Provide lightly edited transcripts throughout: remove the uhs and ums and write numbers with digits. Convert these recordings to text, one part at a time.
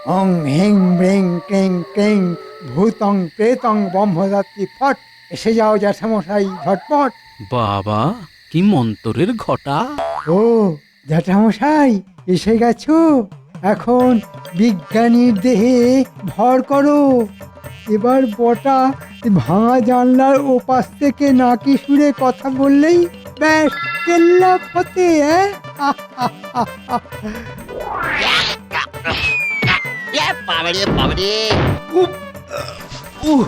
অং হিং ব্রিং ক্রিং ক্রিং ভূতং প্রেতং ব্রহ্মদাত্রী ফট। এসে যাও জ্যাঠামশাই ঝটপট। বাবা, কি মন্তরের ঘটা! ও জ্যাঠামশাই এসে গেছো? এখন বিজ্ঞানীর দেহে ভর করো। এবার বটা ভাঙা জানলার ওপাশ থেকে নাকি সুরে কথা বললেই ব্যাস কেল্লা ফতে। বাবারে বাবারে, উহ, উহ।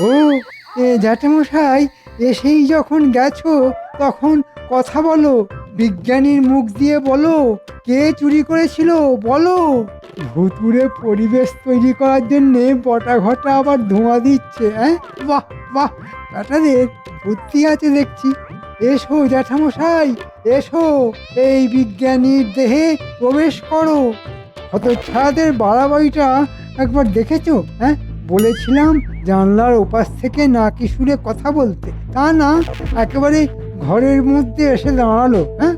ও জ্যাঠামশাই এসেই যখন গেছো তখন কথা বলো। বিজ্ঞানীর মুখ দিয়ে বলো কে চুরি করেছিল বলো। ভুতুড়ে পরিবেশ তৈরি করার জন্য বটা ঘটা আবার ধোঁয়া দিচ্ছে। হ্যাঁ, বাহ বাহ, ব্যাটাদের বুদ্ধি আছে দেখছি। এসো জ্যাঠামশাই এসো, এই বিজ্ঞানীর দেহে প্রবেশ করো। হতচ্ছাড়াদের বাড়াবাড়িটা একবার দেখেছো? হ্যাঁ, বলেছিলাম জানলার ওপাশ থেকে নাকি সুরে কথা বলতে, তা না একেবারে ঘরের মধ্যে এসে দাঁড়ালো। হ্যাঁ,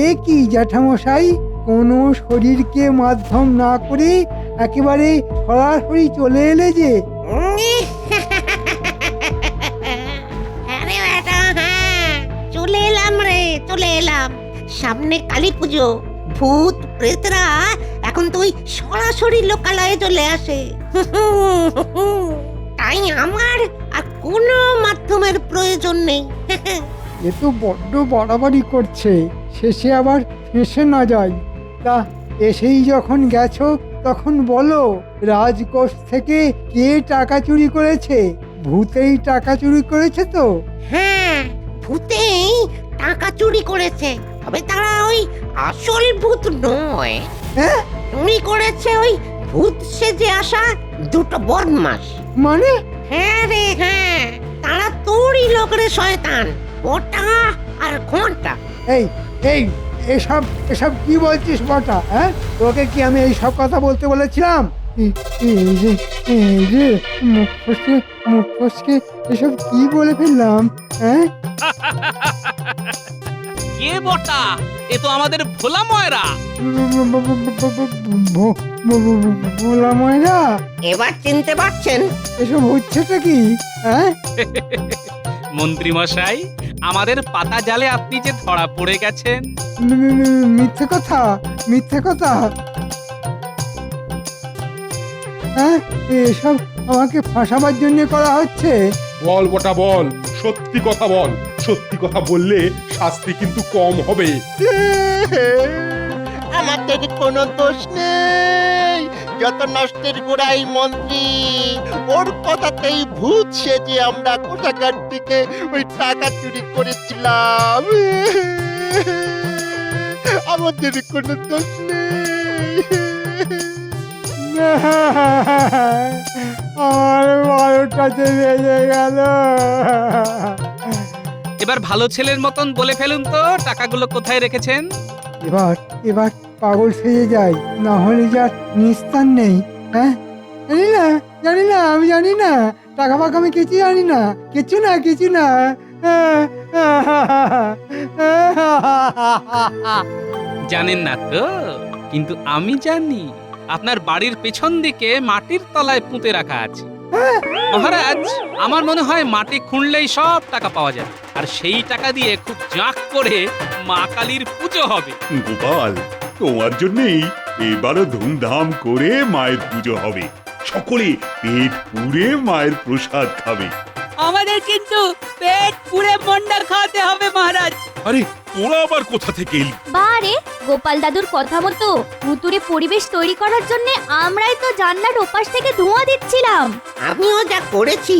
এ কি জ্যাঠামশাই, কোনো শরীরকে মাধ্যম না করে একেবারে সরাসরি চলে এলে যে। আরে বেটা, হ্যাঁ চলে এলাম রে, চলে এলাম। সামনে কালী পুজো, ভূত প্রেতরা এখন তো ওই সরাসরি লোকালয়ে চলে আসে। তাই আমার আর কোনো মাধ্যমের প্রয়োজন নেই। এ তো বড্ড বাড়াবাড়ি করছে, শেষে আবার ফেঁসে না যায়। তা এসেই যখন গেছো তখন বলো রাজকোষ থেকে কে টাকা চুরি করেছে? ভূতেই টাকা চুরি করেছে তো? হ্যাঁ, ভূতেই টাকা চুরি করেছে, তবে তারা ওই আসল ভূত নয়। হ্যাঁ, চুরি করেছে ওই ভূত সেজে আসা দুটো বদমাস। মানে? হ্যাঁ রে হ্যাঁ, তারা তোরই লোক রে শয়তান, বটা আর ঘন্টা। এই এই এসব এসব কি বলছিস বটা? হ্যাঁ, তোকে কি আমি এই সব কথা বলতে বলেছিলাম? এই যে মুখ ফসকে এসব কি বলে ফেললাম? হ্যাঁ, কে বটা? এ তো আমাদের ভোলা ময়রা। ভোলা ময়না, এবার চিনতে পারছেন? এসব হচ্ছেটা কি? হ্যাঁ, মন্ত্রী মশাই, আমাদের পাতা জালে আপনি যে ধরা পড়ে গেছেন। মিথ্যে কথা, মিথ্যে কথা। হ্যাঁ, এসব আমাকে ফাঁসাবার জন্য করা হচ্ছে। বল বটা বল, সত্যি কথা বল। সত্যি কথা বললে শাস্তি কিন্তু কম হবে। আমাদের কোনো দোষ নেই, যত নষ্টের গোড়াই মন্ত্রী। ওর কথাতেই ভূত সেজে আমরা কোথাকার থেকে ওই টাকা চুরি করেছিলাম। আমাদের কোনো দোষ নেই। আমার 12টাতে বেজে গেল। এবার ভালো ছেলের মতন বলে ফেলুন তো, টাকাগুলো কোথায় রেখেছেন? এবার এবার পাগল সেজে যাই, না হলে যার নিস্তার নেই। হ্যাঁ, জানি না, আমি জানি না। টাকা ফাঁকা আমি কিছু জানি না, কিছু না, কিছু না। জানেন না তো, কিন্তু আমি জানি আপনার বাড়ির পেছন দিকে মাটির তলায় পুঁতে রাখা আছে। মহারাজ, আমার মনে হয় মাটি খুঁড়লেই সব টাকা পাওয়া যাবে, আর সেই টাকা দিয়ে খুব জাঁক করে মা কালীর পুজো হবে। গোপাল, তোমার জন্যই এবারও ধুমধাম করে মায়ের পুজো হবে। সকলে পেট পুড়ে মায়ের প্রসাদ খাবে। আমাদের কিন্তু পেট পুড়ে মন্ডা খাওয়াতে হবে মহারাজ। আরে তোরা আবার কোথা থেকে এলি? বারে গোপাল দাদুর কথা মতো ভুতুড়ে পরিবেশ তৈরি করার জন্য আমরাই তো জানলার ওপাশ থেকে ধোঁয়া দিচ্ছিলাম। আমিও যা করেছি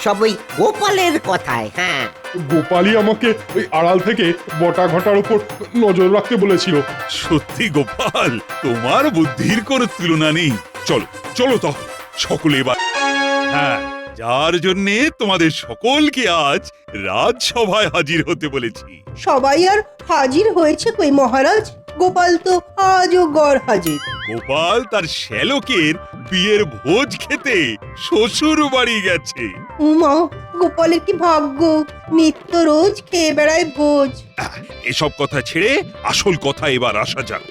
সব ওই গোপালের কথায়। হ্যাঁ, গোপালই আমাকে ওই আড়াল থেকে বটা ঘটার উপর নজর রাখতে বলেছিল। সত্যি গোপাল, তোমার বুদ্ধির কোনো তুলনা নেই। চলো চলো তো সকলে এবার। হ্যাঁ, যার জন্যে তোমাদের সকলকে আজ রাজসভায় হাজির হতে বলেছি। সবাই আর হাজির হয়েছে কই মহারাজ? গোপাল তো আজও গড় হাজির। গোপাল তার শ্যালকের বিয়ের ভোজ খেতে শ্বশুর বাড়ি গেছে। উমা, গোপালের কি ভাগ্য, নিত্য রোজ খেয়ে বেড়ায় ভোজ। এসব কথা ছেড়ে আসল কথা এবার আসা যাক।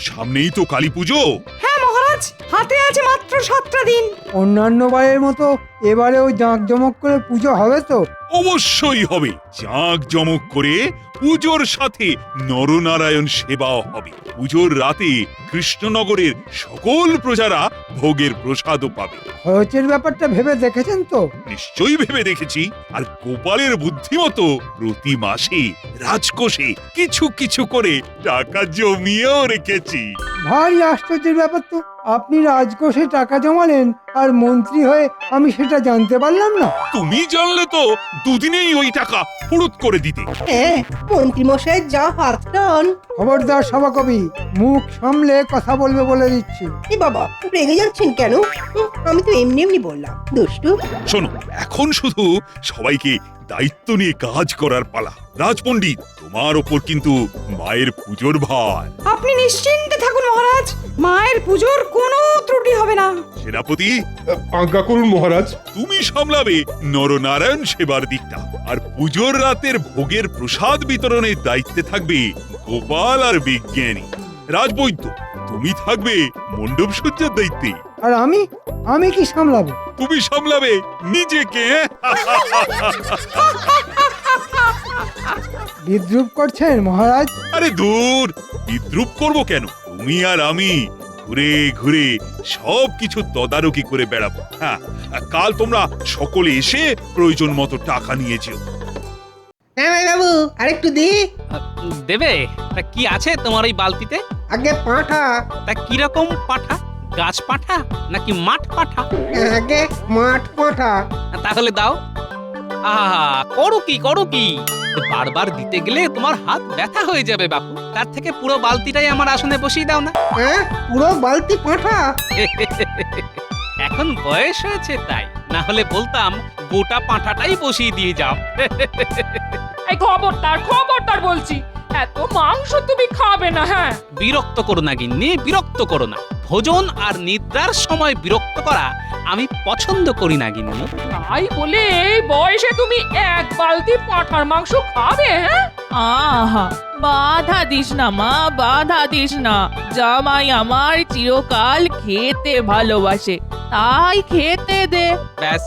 সামনেই তো কালী পুজো। হ্যাঁ মহারাজ, হাতে আছে মাত্র 7টা দিন। অন্যান্য বারের মতো এবারেও জাঁকজমক করে পুজো হবে তো? অবশ্যই হবে। জাঁক জমক করে পুজোর সাথে নরনারায়ণ সেবাও হবে। পুজোর রাতে কৃষ্ণনগরের সকল প্রজারা ভোগের প্রসাদও পাবে। খরচের ব্যাপারটা ভেবে দেখেছেন তো? নিশ্চয়ই ভেবে দেখেছি। আর গোপালের বুদ্ধিমতো প্রতি মাসে রাজকোষে কিছু কিছু করে টাকা জমিয়েও রেখেছি। ভারী আশ্চর্যের ব্যাপার তো, আপনি রাজকোষে টাকা জমালেন আর মন্ত্রী হয়ে আমি সেটা জানতে পারলাম না। তুমি জানলে তো দুদিনেই ওই টাকা ফুরুত করে দিতে। হ্যাঁ, মন্ত্রীমশাইয়ের যা হাত টান। খবরদার সভাকবি, মুখ সামলে কথা বলবে বলে দিচ্ছি। এ বাবা, রেগে যাচ্ছেন কেন? আমি তো এমনি এমনি বললাম, দুষ্টু। শোনো, এখন শুধু সবাইকে দায়িত্ব নিয়ে কাজ করার পালা। রাজপণ্ডিত, তোমার ওপর কিন্তু মায়ের পুজোর ভার। আপনি নিশ্চিন্তে থাকুন মহারাজ, মায়ের পুজোর কোনো ত্রুটি হবে না। সেনাপতি, আজ্ঞা করুন মহারাজ। তুমি সামলাবে নরনারায়ণ সেবার দিকটা, আর পুজোর রাতের ভোগের প্রসাদ বিতরণের দায়িত্বে থাকবে গোপাল আর বিজ্ঞানী। রাজবৈদ্য, তুমি থাকবে মণ্ডপ সজ্জার দায়িত্বে। আর আমি কি সামলাবো? তুমি সামলাবে নিজেকে। বিদ্রুপ করছেন মহারাজ? আরে দূর, বিদ্রুপ করব কেন? তুমি আর আমি ঘুরে ঘুরে সব কিছু তদারকি করে বেড়াবো। হ্যাঁ, কাল তোমরা সকলে এসে প্রয়োজন মতো টাকা নিয়ে যেও। হ্যাঁ বাবু, আরেকটু দি। দেবে? তা কি আছে তোমার ওই বালতিতে? আগে পাঁঠা। তা কিরকম পাঠা? গাছ পাঠা নাকি মাঠ পাঠা? আগে মাঠ পাঁঠা। তাহলে দাও। আহা, করো কি বারবার দিতে গেলে তোমার হাত ব্যথা হয়ে যাবে বাপু। তার থেকে পুরো বালতিটাই আমার আসনে বসিয়ে দাও না। হ্যাঁ, পুরো বালতি পাঁঠা। এখন বয়স হয়েছে তাই, না হলে বলতাম গোটা পাঁঠাটাই বসিয়ে দিয়ে যাও। এই খবরদার বলছি, এত মাংস তুমি খাবে না। হ্যাঁ, বিরক্ত করো না গিন্নি, বিরক্ত করো না। ভোজন আর নিদ্রার সময় বিরক্ত করা আমি পছন্দ করি না গিন্নি। তাই বলে এই বয়সে তুমি 1 বালতি পাঁঠার মাংস খাবে? হ্যাঁ, আহা, বাধা দিস না মা, বাধা দিস না। জামাই আমার চিরকাল খেতে ভালোবাসে, তাই খেতে দে। ব্যাস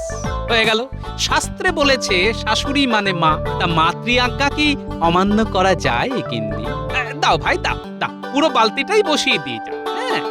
হয়ে গেল। শাস্ত্রে বলেছে শাশুড়ি মানে মা, তা মাতৃ আজ্ঞা কি অমান্য করা যায় গিন্নি? দাও ভাই, দাও দাও, পুরো বালতিটাই বসিয়ে দিয়ে যাও। হ্যাঁ,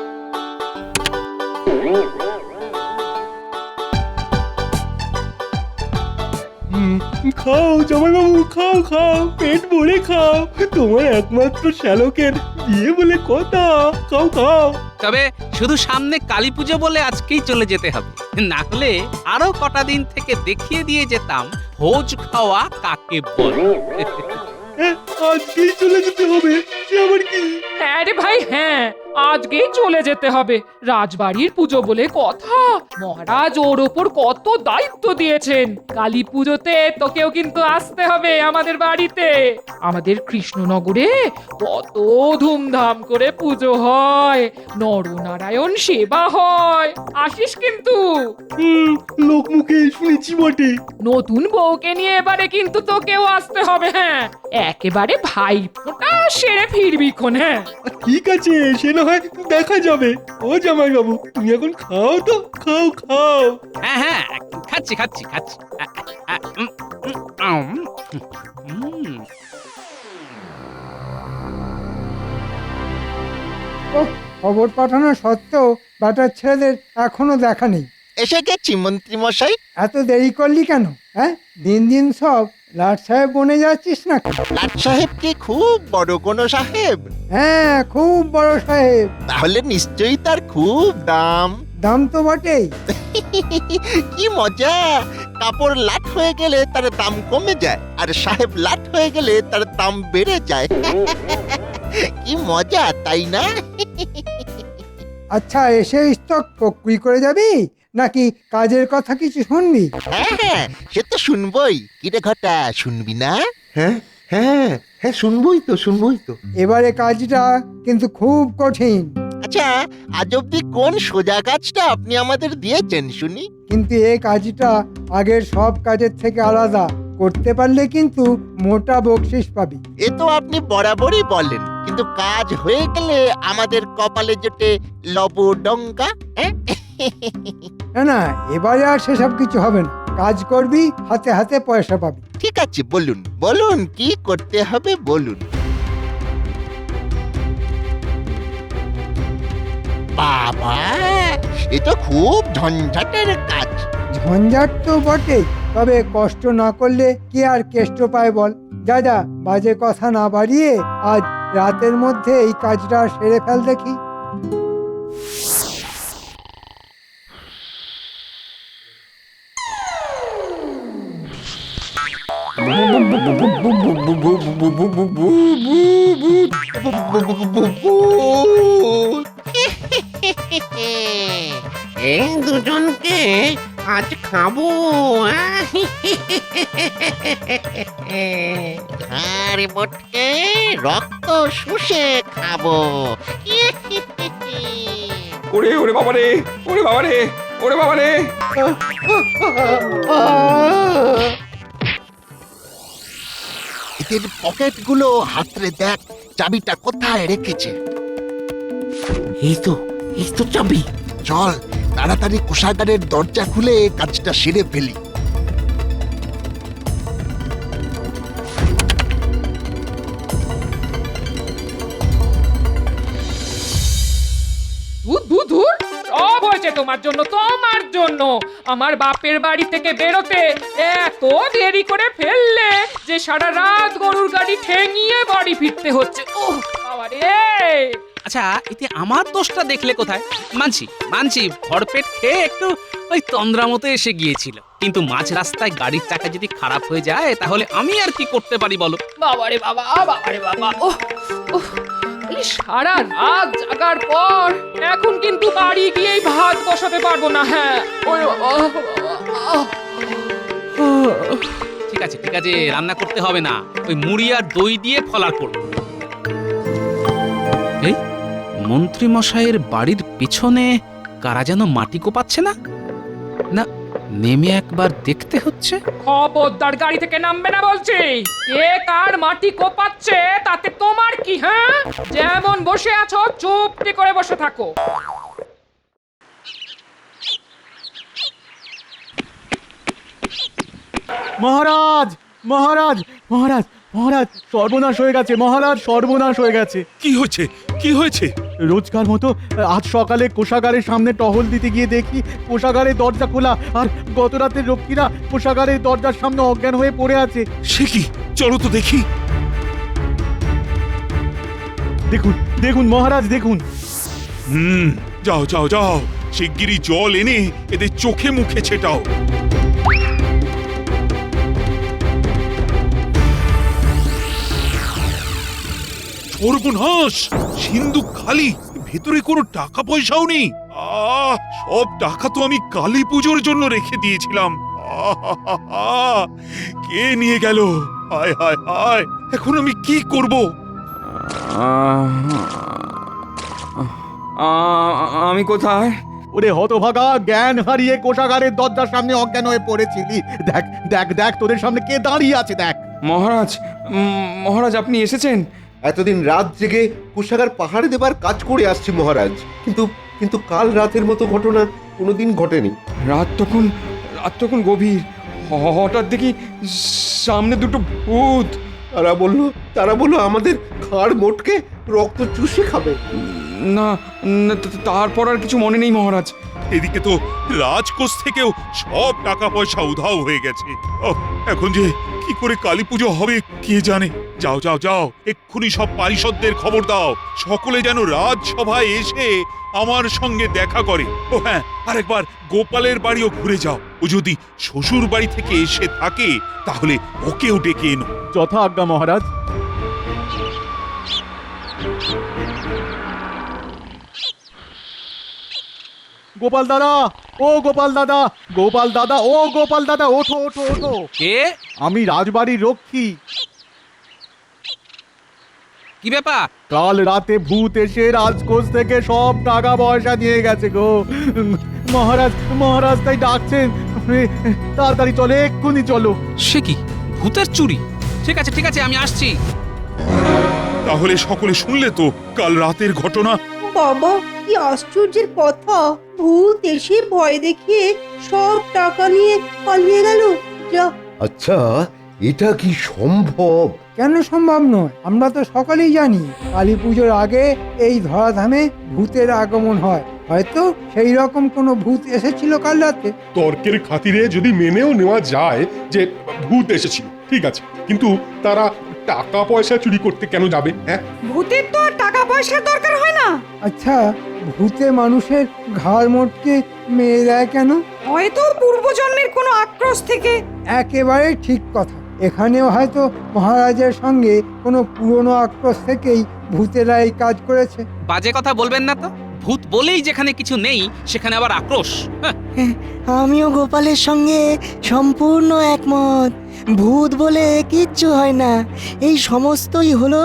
খাও জামাইবাবু, খাও খাও, পেট ভরে খাও। তোমার একমাত্র শ্যালকের বিয়ে বলে কথা। খাও খাও। তবে শুধু সামনে কালী পুজো বলে আজকেই চলে যেতে হবে, না হলে আরো কটা দিন থেকে দেখিয়ে দিয়ে যেতাম ভোজ খাওয়া কাকে বলে। আজকেই চলে যেতে হবে? সে আবার কি? হ্যাঁ রে ভাই, হ্যাঁ, আজকেই চলে যেতে হবে। রাজবাড়ির পুজো বলে কথা, মহারাজ ওর ওপর কত দায়িত্ব দিয়েছেন। কালী পুজোতে তোকেও কিন্তু আসতে হবে আমাদের বাড়িতে। আমাদের কৃষ্ণনগরে কত ধুমধাম করে পুজো হয়, নরনারায়ণ সেবা হয়। আসিস কিন্তু। লোকমুখে শুনেছি বটে। নতুন বউকে নিয়ে এবারে কিন্তু তোকেও আসতে হবে। হ্যাঁ, একেবারে ভাই ফোঁটা সেরে ফিরবি খন। হ্যাঁ, ঠিক আছে, সে না হয় দেখা যাবে। ও জামাইবাবু, তুমি এখন খাও তো, খাও খাও। হ্যাঁ হ্যাঁ, খাচ্ছি খাচ্ছি খাচ্ছি। খবর পাঠানো সত্ত্বেও বেটার ছেলেদের এখনো দেখা নেই। এসে গেছি মন্ত্রী মশাই। এত দেরি করলি কেন? হ্যাঁ, দিন দিন সব লাট সাহেব বনে যাচ্ছিস না? লাট সাহেব কি খুব বড় কোনো সাহেব? হ্যাঁ, খুব বড় সাহেব। তাহলে নিশ্চয়ই তার খুব দাম। দাম তো বটেই। কি মজা! কাপড় লাট হয়ে গেলে তার দাম কমে যায়, আর সাহেব লাট হয়ে গেলে তার দাম বেড়ে যায়। কি মজা, তাই না? আচ্ছা, এসে স্টক পকুই করে যাবি নাকি কাজের কথা কিছু শুনবি? হ্যাঁ হ্যাঁ, সে তো শুনবই। কিরে ঘটা, শুনবি না? হ্যাঁ হ্যাঁ হ্যাঁ, শুনবই তো। এবারে কাজটা কিন্তু খুব কঠিন। আচ্ছা, আজ অব্দি কোন সোজা কাজটা আপনি আমাদের দিয়েছেন শুনি? কিন্তু এই কাজটা আগের সব কাজের থেকে আলাদা। করতে পারলে কিন্তু মোটা বকশিস পাবি। এ তো আপনি বরাবরই বলেন, কিন্তু কাজ হয়ে গেলে আমাদের কপালে জোটে লবডঙ্কা। না না, এবারে আর সেসব কিছু হবে না। কাজ করবি, হাতে হাতে পয়সা পাবি। ঠিক আছে, বলুন বলুন কি করতে হবে বলুন। বাবা, এ তো খুব ঝঞ্ঝাটের কাজ। ঝঞ্ঝাট তো বটেই, তবে কষ্ট না করলে কে আর কেষ্ট পায় বল। যা যা, বাজে কথা না বাড়িয়ে আজ রাতের মধ্যে এই কাজটা সেরে ফেল দেখি। এই দুজনকে আজ খাবো। আরে মোটকে রক্ত শুষে খাবো। ওরে ওরে বাবা রে, ওরে বাবা রে, ওরে বাবা রে। এদের পকেটগুলো হাতরে দেখ, চাবিটা কোথায় রেখেছে। এই তো চাবি। চল তাড়াতাড়ি কোষাগারের দরজা খুলে কাজটা সেরে ফেলি। ধুর, সব হয়েছে তোমার জন্য, তোমার জন্য। আমার বাপের বাড়ি থেকে বেরোতে এত দেরি করে ফেললে যে সারা রাত গরুর গাড়ি ঠেঙিয়ে বাড়ি ফিরতে হচ্ছে। ওহ বাবা রে। আচ্ছা, এতে আমার দোষটা দেখলে কোথায়? মানছি ভরপেট খেয়ে একটু ওই তন্দ্রা মতো এসে গিয়েছিল, কিন্তু মাঝ রাস্তায় গাড়ির চাকা যদি খারাপ হয়ে যায় তাহলে আমি আর কি করতে পারি বলো? বাবারে বাবা, বাবারে বাবা। ওহ ওহ, এই সারা রাত জাগার পর এখন কিন্তু বাড়ি গিয়েই ভাত বসাতে পারবো না। হ্যাঁ, ওরে বাবা, ঠিক আছে রান্না করতে হবে না, ওই মুড়ি আর দই দিয়ে ফলার করব। এই মন্ত্রী মশাইয়ের বাড়ির পিছনে কারা যেন মাটি কোপাচ্ছে না? না, নেমে একবার দেখতে হচ্ছে। খবরদার গাড়ি থেকে নামবে না বলছি। কে কার মাটি কোপাচ্ছে তাতে তোমার কি? হ্যাঁ, যেমন বসে আছো চুপটি করে বসে থাকো। মহারাজ মহারাজ মহারাজ মহারাজ, সর্বনাশ হয়ে গেছে মহারাজ, সর্বনাশ হয়ে গেছে। কি হয়েছে? রোজকার মতো আজ সকালে কোষাগারের সামনে টহল দিতে গিয়ে দেখি কোষাগারের দরজা খোলা, আর গত রাতের রক্ষীরা কোষাগারের দরজার সামনে অজ্ঞান হয়ে পড়ে আছে। সে কি? চলো তো দেখি। দেখুন দেখুন মহারাজ, দেখুন। যাও শিগগিরই জল এনে এদের চোখে মুখে ছেটাও। সর্বনাশ, সিন্ধুক খালি, ভেতরে কোনো টাকা পয়সাও নেই। সব টাকা তো আমি কালী পুজোর জন্য রেখে দিয়েছিলাম। কে নিয়ে গেল? হায় হায় হায়, এখন আমি কি করব? আমি কোথায়? ওরে হতভাগা, জ্ঞান হারিয়ে কোষাগারের দরজার সামনে অজ্ঞান হয়ে পড়েছিলি। দেখ দেখ দেখ, তোদের সামনে কে দাঁড়িয়ে আছে দেখ। মহারাজ আপনি এসেছেন? এতদিন রাত জেগে কোষাগার পাহাড়ে দেবার কাজ করে আসছি মহারাজ, কিন্তু কাল রাতের মতো ঘটনা কোনোদিন ঘটেনি। রাত তখন গভীর, হঠাৎ দেখি সামনে দুটো ভূত। তারা বললো আমাদের খাড় মোটকে রক্ত চুষে খাবে। না, তারপর আর কিছু মনে নেই মহারাজ। এদিকে তো রাজকোষ থেকেও সব টাকা পয়সা উধাও হয়ে গেছে। এখন যে কি করে কালী পুজো হবে কে জানে। যাও এক্ষুনি সব পারিষদদের খবর দাও, সকলে যেন রাজসভায় এসে আমার সঙ্গে দেখা করে। ও হ্যাঁ, আরেকবার গোপালের বাড়িও ঘুরে যাও। ও যদি শ্বশুর বাড়ি থেকে এসে থাকে তাহলে ওকেও ডেকে এনো। যথা আজ্ঞা মহারাজ। গোপাল দাদা, ও গোপাল দাদা, গোপাল দাদা, ও গোপাল দাদা, ওঠো ওঠো ওঠো। কে? আমি রাজবাড়ির রক্ষী। কি ব্যাপার? কাল রাতে ভূত এসে রাজকোষ থেকে সব টাকা পয়সা নিয়ে গেছে গো। মহারাজ মহারাজ তাই ডাকছেন, তাড়াতাড়ি চলে, এক্ষুনি চলো। সে কি, ভূতের চুরি? ঠিক আছে ঠিক আছে, আমি আসছি। তাহলে সকলে শুনলে তো কাল রাতের ঘটনা। বাবা, কি আশ্চর্যের কথা! ভূত এসে ভয় দেখিয়ে সব টাকা নিয়ে পালিয়ে গেল। যা, আচ্ছা, এটা কি সম্ভব? কেন সম্ভব নয়? আমরা তো সকলেই জানি কালী পুজোর আগে এই ধরাধামে ভূতের আগমন হয়। হয়তো সেই রকম কোনো ভূত এসেছিল কাল রাতে। তর্কের খাতিরে যদি মেনেও নেওয়া যায় যে ভূত এসেছিল, ঠিক আছে, কিন্তু তারা টাকা পয়সা চুরি করতে কেন যাবে? হ্যাঁ, ভূতের তো আর টাকা পয়সার দরকার হয় না। আচ্ছা, ভূতে মানুষের ঘাড় মোটকে মেরে দেয় কেন? হয়তো পূর্বজন্মের কোনো আক্রোশ থেকে। একেবারে ঠিক কথা। এখানেও হয়তো মহারাজের সঙ্গে কোনো পুরনো আক্রোশ থেকেই ভূতেরা এই কাজ করেছে। বাজে কথা বলবেন না তো। ভূত বলেই যেখানে কিছু নেই সেখানে আবার আক্রোশ। হ্যাঁ, আমিও গোপালের সঙ্গে সম্পূর্ণ একমত। ভূত বলে কিচ্ছু হয় না, এই সমস্তই হলো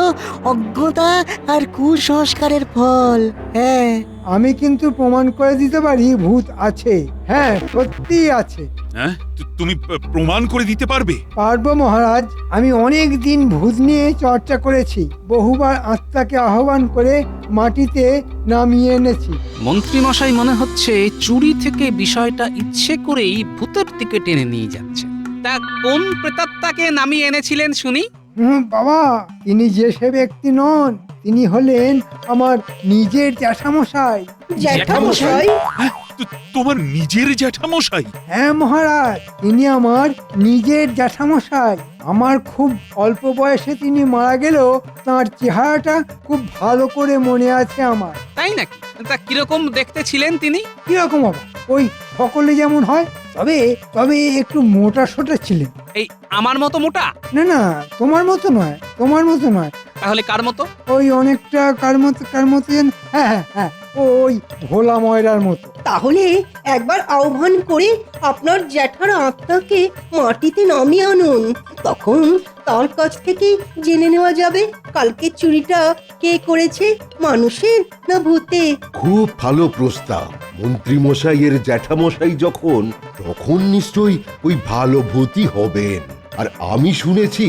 অজ্ঞতা আর কুসংস্কারের ফল। হ্যাঁ, আমি কিন্তু প্রমাণ করে দিতে পারি ভূত আছে। হ্যাঁ, সত্যিই আছে। হ্যাঁ, তুমি প্রমাণ করে দিতে পারবে? পারবো মহারাজ। আমি অনেক দিন ভূত নিয়ে চর্চা করেছি, বহুবার আত্মাকে আহ্বান করে মাটিতে নামিয়ে এনেছি। মন্ত্রী মশাই মনে হচ্ছে চুরি থেকে বিষয়টা ইচ্ছে করেই ভূতের দিকে টেনে নিয়ে যাচ্ছে। তা কোন প্রেতাত্মাকে নামিয়ে এনেছিলেন শুনি? বাবা, তিনি যে সে ব্যক্তি নন, তিনি হলেন আমার নিজের জ্যাঠামশাই। জ্যাঠামশাই? তোমার নিজের জ্যাঠামশাই? হ্যাঁ মহারাজ, তিনি আমার নিজের জ্যাঠামশাই। আমার খুব অল্প বয়সে তিনি মারা গেলেও তার চেহারাটা খুব ভালো করে মনে আছে আমার। তাই নাকি? তা কিরকম দেখতে ছিলেন তিনি? কিরকম বাবা? ওই সকলে যেমন হয়, তবে তবে একটু মোটা সোটা ছিলেন। এই আমার মতো মোটা? না না, তোমার মতো নয়, তোমার মতো নয়। তাহলে কার মতো? ওই অনেকটা কার মতো যেন, হ্যাঁ হ্যাঁ হ্যাঁ, ওই ভোলা ময়রার মতো। তাহলে একবার আহ্বান করে আপনার জ্যাঠার আত্মাকে মাটিতে নামিয়ে আনুন, তখন তার কাছ থেকে জেনে নেওয়া যাবে কালকে চুরিটা কে করেছে, মানুষের না ভূতে। খুব ভালো প্রস্তাব। মন্ত্রী মশাইয়ের জ্যাঠামশাই যখন, তখন নিশ্চয়ই ওই ভালো ভূতই হবেন। আর আমি শুনেছি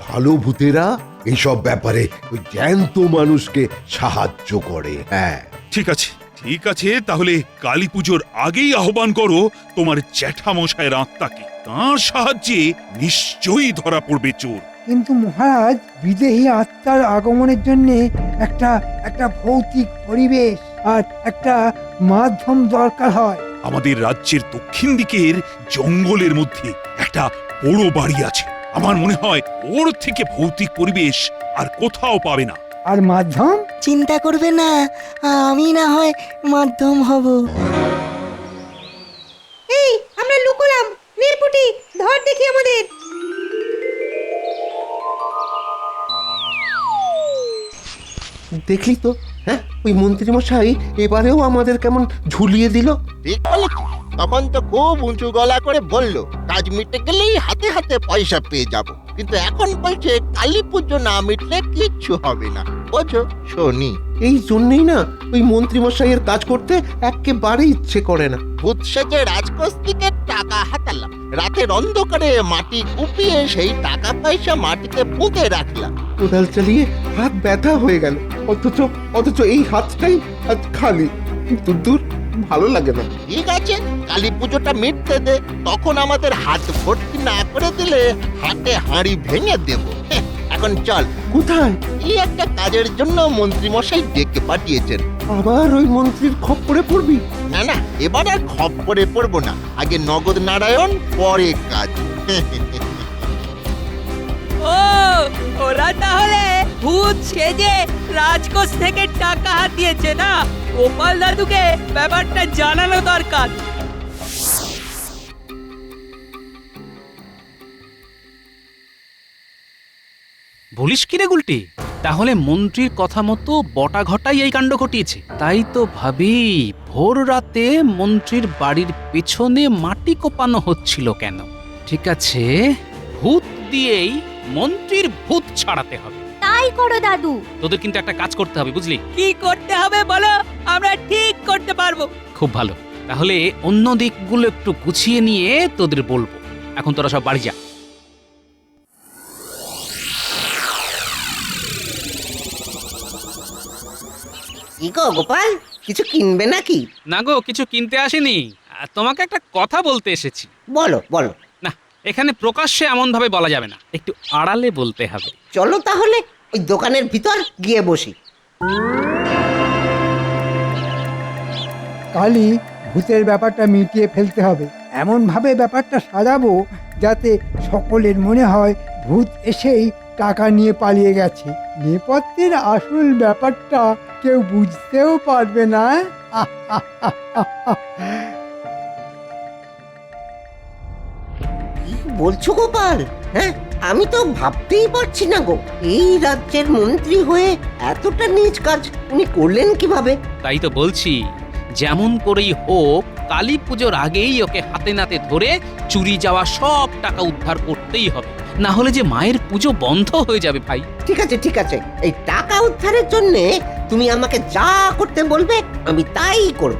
ভালো ভূতেরা এইসব ব্যাপারে ওই জ্যান্ত মানুষকে সাহায্য করে। হ্যাঁ, ঠিক আছে ঠিক আছে, তাহলে কালী পুজোর আগেই আহ্বান করো তোমার জ্যাঠামশায়ের আত্মাকে। তার সাহায্যে নিশ্চয়ই ধরা পড়বে চোর। কিন্তু মহারাজ, বিদেহী আত্মার আগমনের জন্য একটা একটা ভৌতিক পরিবেশ আর একটা মাধ্যম দরকার হয়। আমাদের রাজ্যের দক্ষিণ দিকের জঙ্গলের মধ্যে একটা বড় বাড়ি আছে। আমার মনে হয় ওর থেকে ভৌতিক পরিবেশ আর কোথাও পাবে না। আর মাধ্যম? চিন্তা করবে না, আমি না হয় মাধ্যম হব। এই, আমরা লুকোলাম। নীলপুটি, ধর দেখি আমাদের। দেখলি তো? হ্যাঁ, ওই মন্ত্রী মশাই এবারেও আমাদের কেমন ঝুলিয়ে দিল। ঠিক বলেছি। তখন তো খুব উঁচু গলা করে বলল কাজ মিটে গেলেই হাতে হাতে পয়সা পেয়ে যাব, কিন্তু এখন বলছে কালী পুজো না মিটলে কিচ্ছু হবে না। বোঝো শনি, এই জন্যই না ওই মন্ত্রী মশাইয়ের কাজ করতে একেবারে ইচ্ছে করে না। ভূত সেজে রাজকোষ থেকে টাকা হাতালাম, রাতের অন্ধকারে মাটি কুপিয়ে সেই টাকা পয়সা মাটিতে পুঁতে রাখলাম। কোদাল চালিয়ে হাত ব্যথা হয়ে গেল, অথচ এই হাতটাই আজ খালি। দূর, ভালো লাগে না। ঠিক আছে, কালী পুজোটা মিটতে দে, তখন আমাদের হাত ভর্তি না করে দিলে হাতে হাঁড়ি ভেঙে দেব। এখন চল। কোথায়? এই একটা কাজের জন্য মন্ত্রী মশাই ডেকে পাঠিয়েছেন। আবার ওই মন্ত্রীর খপ্পরে পড়বি? না না, এবার আর খপ্পরে পড়বো না, আগে নগদ নারায়ণ, পরে কাজ। ও, ওরা তাহলে ভূত সেজে রাজকোষ থেকে টাকা হাতিয়েছে না? গোপাল দাদুকে ব্যাপারটা জানানো দরকার। বলিস কি রে গুলটি? তাহলে মন্ত্রীর কথা মতো বটা ঘটাই এই কাণ্ড ঘটিয়েছে। তাই তো ভাবি, ভোর রাতে মন্ত্রীর বাড়ির পেছনে মাটি কোপানো হচ্ছিল কেন? ঠিক আছে, ভূত দিয়েই মন্ত্রীর ভূত ছাড়াতে হবে। তাই তাই করো দাদু। তোদের কিন্তু একটা কাজ করতে হবে, বুঝলি? কি করতে হবে বলো, আমরা ঠিক করতে পারবো। খুব ভালো। তাহলে অন্য দিকগুলো একটু গুছিয়ে নিয়ে তোদের বলবো। এখন তোরা সব বাড়ি যা। কি গো গোপাল, কিছু কিনবে নাকি? না গো, কিছু কিনতে আসিনি, তোমাকে একটা কথা বলতে এসেছি। বলো বলো। না, এখানে প্রকাশ্যে এমন ভাবে বলা যাবে না, একটু আড়ালে বলতে হবে। চলো তাহলে ওই দোকানের ভিতর গিয়ে বসি। কালই ভূতের ব্যাপারটা মিটিয়ে ফেলতে হবে। এমন ভাবে ব্যাপারটা সাজাবো যাতে সকলের মনে হয় ভূত এসেই টাকা নিয়ে পালিয়ে গেছে। নেপথ্যের আসল ব্যাপারটা কেউ বুঝতেও পারবে না। কি বলছো গোপাল? হ্যাঁ, আমি তো ভাবতেই পারছি না গো, এই রাজ্যের মন্ত্রী হয়ে এতটা নীচ কাজ উনি করলেন কিভাবে? তাই তো বলছি, যেমন করেই হোক কালী পুজোর আগেই ওকে হাতে নাতে ধরে চুরি যাওয়া সব টাকা উদ্ধার করতেই হবে, না হলে যে মায়ের পুজো বন্ধ হয়ে যাবে ভাই। ঠিক আছে ঠিক আছে, এই টাকা উদ্ধারের জন্য তুমি আমাকে যা করতে বলবে আমি তাই করব।